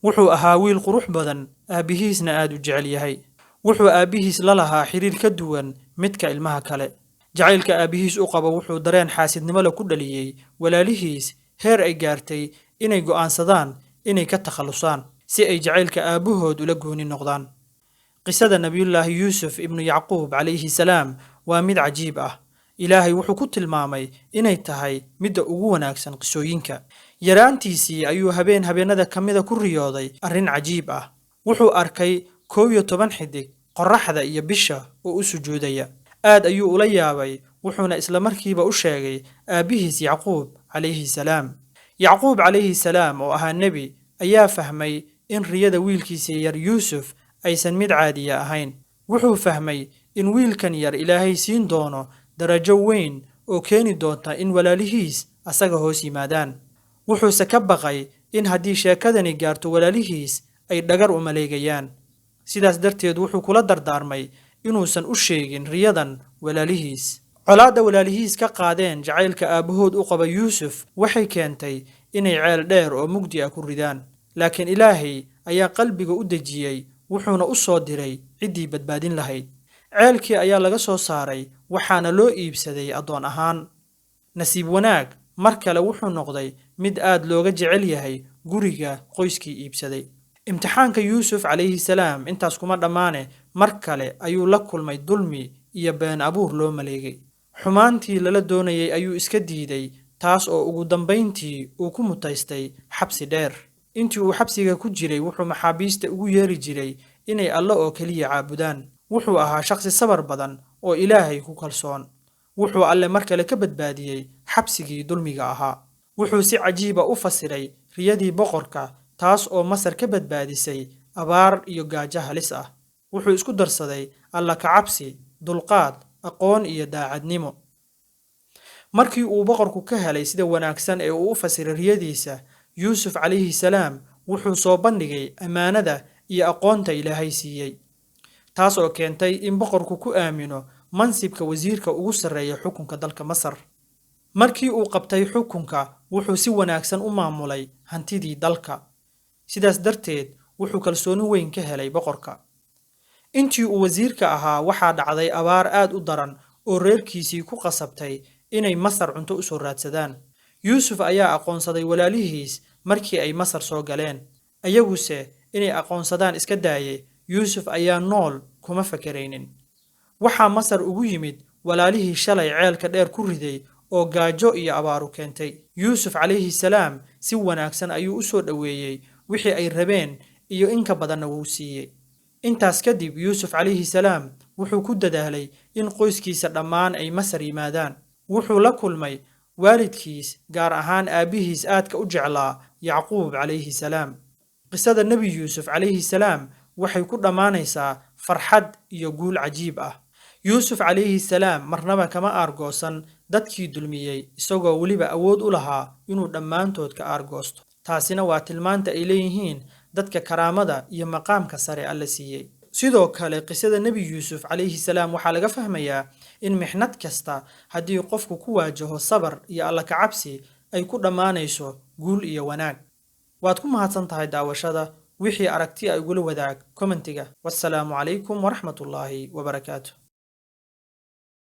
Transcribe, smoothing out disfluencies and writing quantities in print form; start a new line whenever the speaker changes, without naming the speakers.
wuxuu ahaa wiil qurux badan aabihiisna aad u jecel yahay. wuxuu aabihiis la lahaa xiriir ka duwan midka ilmaha kale. jacaylka aabihiis u qabo wuxuu dareen xaasidnimo la ku dhaliyey walaalihiis heer ay gaartay inay go'aansadaan inay ka takhalusaan si ay jacaylka aabahood ula gooni noqdaan. qisada nabiyullaahi yuusuf ibnu yacquub calayhi salaam waa mid cajiib ah. ilaahay wuxuu ku tilmaamay inay tahay midda ugu wanaagsan qisooyinka. yaraantiisii ayuu habeenada ka mida ku riyooday arrin cajiib ah. wuxuu arkay 11 xidig qorraxda iyo bisha oo u sujuudaya. aad ayuu ula yaabay, wuxuuna isla markiiba u sheegay aabihiis yacquub calayhi salaam. yacquub calayhi salaam oo ahaa nebi ayaa fahmay in riyada wiilkiisii yar yuusuf aysan mid caadiya ahayn. wuxuu fahmay in wiilkan yar ilaahay siin doono darajo weyn oo keeni doonta in walaalihiis asaga hoos yimaadaan. wuxuuse ka baqay in haddii sheekadani gaarto walaalihiis ay dhagar u maleegayaan. sidaas darteed wuxuu kula dardaarmay inuusan u sheegin riyadan walaalihiis. colaadda walaalihiis ka qaadeen jacaylka aabahood u qaba yuusuf waxay keentay inay ceel dheer oo mugdi ah ku ridaan. laakiin ilaahay ayaa qalbiga u dejiyey, wuxuuna u soo diray ciddii badbaadin lahayd. ceelkii ayaa laga soo saaray, waxaana loo iibsaday addoon ahaan. nasiib wanaag, mar kale wuxuu noqday mid aad looga jecel yahay guriga qoyskii iibsaday. imtixaanka yuusuf calayhi salaam intaas kuma dhammaane, mar kale ayuu la kulmay dulmi iyo been abuur loo maleegay. xumaantii lala doonayay ayuu iska diiday, taas oo ugu dambayntii uu ku mutaystay xabsi dheer. intii uu xabsiga ku jiray wuxuu maxaabiista ugu yeeri jiray inay alle oo keliya caabudaan. wuxuu ahaa shakhsi sabar badan oo ilaahay ku kalsoon. wuxuu alle mar kale ka badbaadiyey xabsigii dulmiga ahaa. wuxuu si cajiiba u fasiray riyadii boqorka, taas oo Masar ka badbaadisay abaar iyo gaajo halis ah. wuxuu isku darsaday alla ka cabsi, dulqaad, aqoon iyo daacadnimo. markii uu boqorku ka helay sida wanaagsan ee uu u fasiray riyadiisa, yuusuf calayhi salaam wuxuu soo bandhigay ammaanada iyo aqoonta ilaahay siiyey, taas oo keentay in boqorku ku aamino mansibka wasiirka ugu sarreeya xukunka dalka Masar. markii uu qabtay xukunka, wuxuu si wanaagsan u maamulay hantidii dalka. sidaas darteed wuxuu kalsooni weyn ka helay boqorka. intii uu wasiirka ahaa waxaa dhacday abaar aad u daran oo reerkiisii ku qasabtay inay Masar cunto u soo raadsadaan. yuusuf ayaa aqoonsaday walaalihiis markii ay Masar soo galeen. ayaguse inay aqoonsadaan iska daayay, yuusuf ayaa nool kuma fakaraynin. waxaa Masar ugu yimid walaalihii shalay ceelka dheer ku riday oo gaajo iyo abaaru keentay. yuusuf calayhi salaam si wanaagsan ayuu u soo dhoweeyey, wixii ay rabeen iyo in ka badanna wuu siiyey. intaas kadib yuusuf calayhi salaam wuxuu ku dadaalay in qoyskiisa dhammaan ay Masar yimaadaan. wuxuu la kulmay waalidkiis, gaar ahaan aabihiis aadka u jeclaa yacquub calayhi salaam. qisada nebi yuusuf calayhi salaam waxay ku dhammaanaysaa farxad iyo guul cajiib ah. yuusuf calayhi salaam marnaba kama aargoosan dadkii dulmiyey, isagoo weliba awood u lahaa inuu dhammaantood ka aargoosto. taasina waa tilmaanta ay leeyihiin dadka karaamada iyo maqaamka sare alla siiyey. sidoo kale qisada nebi yuusuf calayhi salaam waxaa laga fahmayaa in mixnad kasta haddii qofku ku waajaho sabar iyo alla ka cabsi ay ku dhammaanayso guul iyo wanaag. waad ku mahadsan tahay daawashada. wixii aragti ay ugula wadaag kommentiga. wassalaamu calaykum waraxmatullaahi wabarakaatuh.